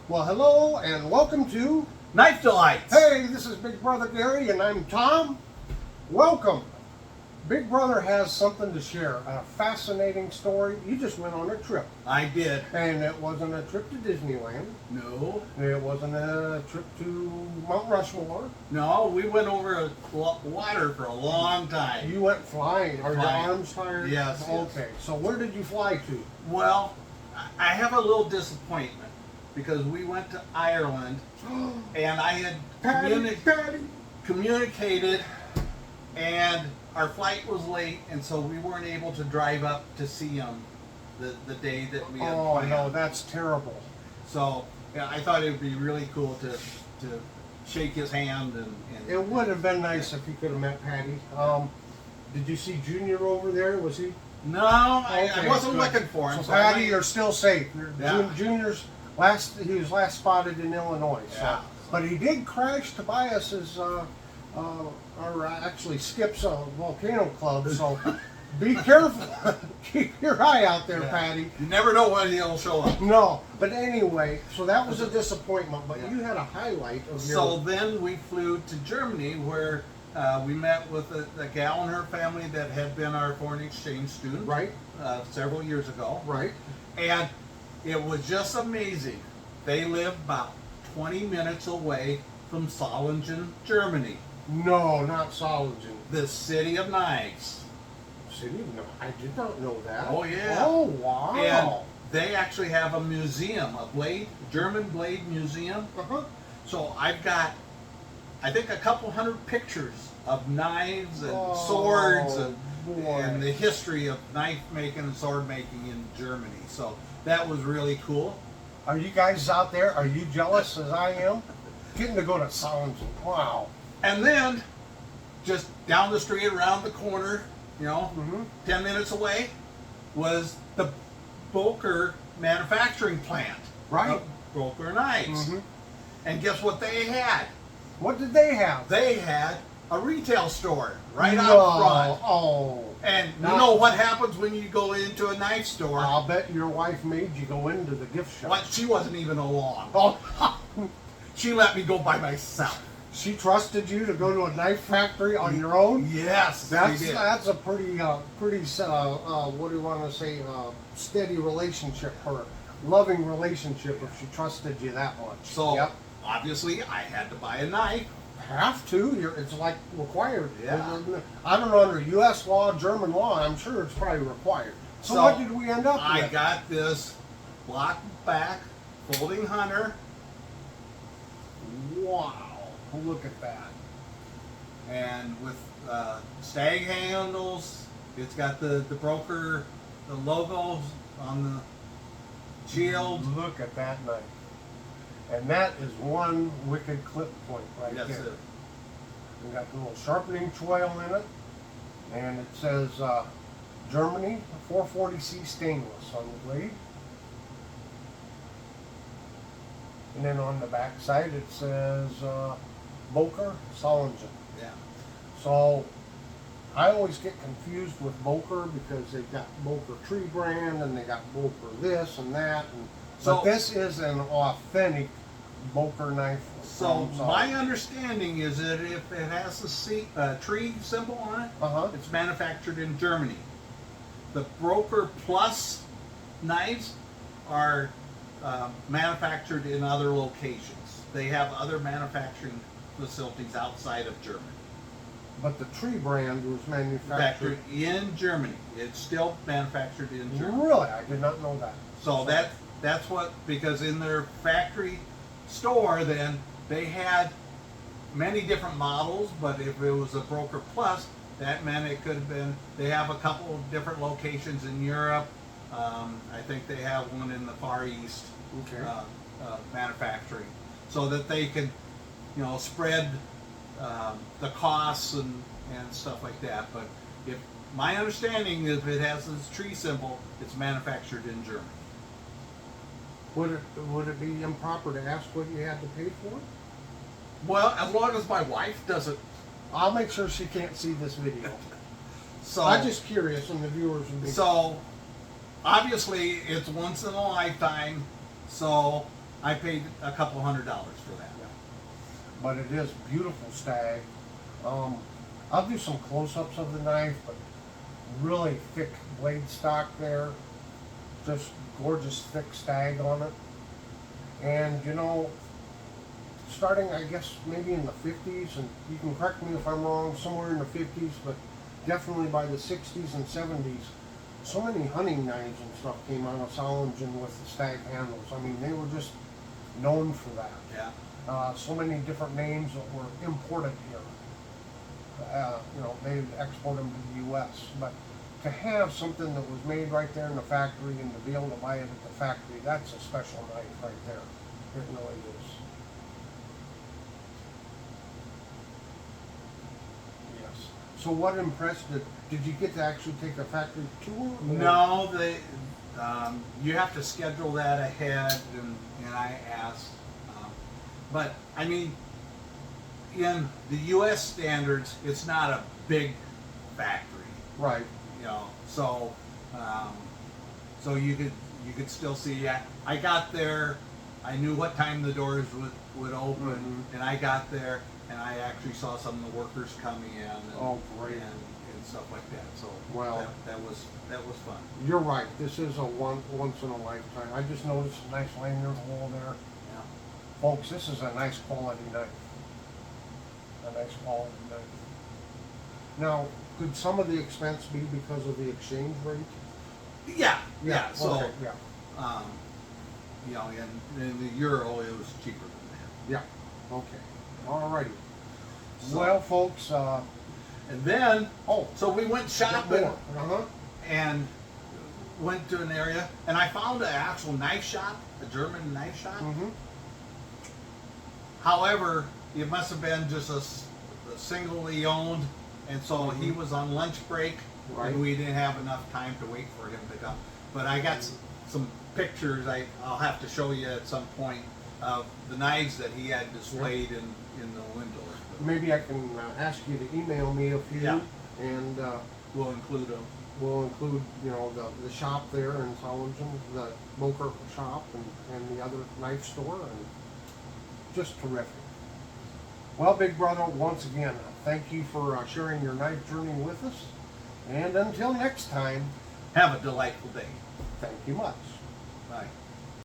Well, hello and welcome to Knife Delights. Hey, this is Big Brother Gary and I'm Tom. Welcome. Big Brother has something to share, a fascinating story. You just went on a trip. I did. And it wasn't a trip to Disneyland. No. It wasn't a trip to Mount Rushmore. No, we went over water for a long time. You went flying. Are your Flying. arms tired? Yes. Okay. So where did you fly to? Well, I have a little disappointment because we went to Ireland and I had communicated and our flight was late, and so we weren't able to drive up to see him the day that we had planned. Oh, no, that's terrible. So yeah, I thought it would be really cool to shake his hand and It would have been nice if you could have met Patty. Did you see Junior over there? Was he? No, I Okay, wasn't good. looking for him. So Patty, you're still safe. Yeah. Junior's he was last spotted in Illinois. So. Yeah. But he did crash Tobias's, or actually Skip's volcano club. So be careful. Keep your eye out there, Yeah. Patty. You never know when he'll show up. No, but anyway, so that was a disappointment. But you had a highlight of your. So then we flew to Germany where we met with a gal and her family that had been our foreign exchange student Right. Several years ago. Right. And it was just amazing. They live about 20 minutes away from Solingen, Germany, No, not Solingen. the city of knives. City? No, I did not know that. Oh, yeah. Oh, wow. And they actually have a museum, German blade museum. Uh-huh. So I've got, I think, a couple hundred pictures of knives and Oh, swords boy. and the history of knife making and sword making in Germany. So that was really cool. Are you guys out there? Are you jealous as I am? Getting to go to Solingen. Wow. And then, just down the street, around the corner, Mm-hmm. 10 minutes away, was the Boker manufacturing plant. Right. Of Boker knives. Mm-hmm. And guess what they had? What did they have? They had a retail store right No. out front. Oh. And you Now- know what happens when you go into a knife store? I'll bet your wife made you go into the gift shop. What? She wasn't even along. Oh. She let me go by myself. She trusted you to go to a knife factory on your own? Yes, That's she did. a pretty what do you want to say, steady relationship, or loving relationship if she trusted you that much. So Yep. obviously, I had to buy a knife. Have to. It's like required. Yeah. I don't know, under U.S. law, German law, I'm sure it's probably required. So what did we end up I with? got this Lockback folding hunter. Wow. Look at that. And with stag handles, it's got the Boker, the logos on the shield. Look at that knife. And that is one wicked clip point right Yes, there. sir. We got the little sharpening choil in it. And it says Germany, 440C stainless on the blade. And then on the back side it says Boker Solingen. Yeah. So I always get confused with Boker because they've got Boker tree brand and they got Boker this and that. But this is an authentic Boker knife. So from my Solingen. understanding is that if it has a tree symbol on it, Uh-huh. it's manufactured in Germany. The Boker Plus knives are manufactured in other locations. They have other manufacturing facilities outside of Germany. But the tree brand was manufactured. Manufactured in Germany. It's still manufactured in Germany. Really? I did not know that. So that's what, because in their factory store then, they had many different models, but if it was a Boker Plus, that meant it could have been, they have a couple of different locations in Europe. I think they have one in the Far East, Okay. manufacturing, so that they could, spread the costs and stuff like that. But if my understanding is, if it has this tree symbol, it's manufactured in Germany. Would it be improper to ask what you had to pay for it? Well, as long as my wife doesn't. I'll make sure she can't see this video. So I'm just curious, and the viewers would be. So obviously it's once in a lifetime. So I paid a couple $100 for that. Yeah. But it is beautiful stag. I'll do some close-ups of the knife, but really thick blade stock there. Just gorgeous thick stag on it. And you know, starting I guess maybe in the 50s, and you can correct me if I'm wrong, somewhere in the 50s, but definitely by the 60s and 70s, so many hunting knives and stuff came out of Solingen with the stag handles. I mean, they were just known for that. Yeah. So many different names that were imported here. You know, they export them to the U.S. But to have something that was made right there in the factory and to be able to buy it at the factory, that's a special knife right there. It really is. Yes. So what impressed you? Did you get to actually take a factory tour? Or? No, you have to schedule that ahead, and I asked. But I mean, in the U.S. standards, it's not a big factory. Right. You know, so you could still see. I got there. I knew what time the doors would open, and I got there, and I actually saw some of the workers coming in. And, oh, great. And stuff like that. So well, that was fun. You're right. This is a once in a lifetime. I just noticed a nice lanyard hole there. Yeah. Folks, this is a nice quality knife. A nice quality knife. Now, could some of the expense be because of the exchange rate? Yeah. So, okay, yeah. You know, in the euro, it was cheaper than that. Yeah. Okay. Alrighty. So, well, folks. And then, so we went shopping and went to an area, and I found an actual knife shop, a German knife shop. Mm-hmm. However, it must have been just a singly owned, and so he was on lunch break, and we didn't have enough time to wait for him to come. But I got some pictures I'll have to show you at some point of the knives that he had displayed in the window. Maybe I can ask you to email me a few, and we'll include them. We'll include, you know, the shop there in Solingen, the Boker shop, and the other knife store, and just terrific. Well, big brother, once again, thank you for sharing your knife journey with us, and until next time, have a delightful day. Thank you much. Bye.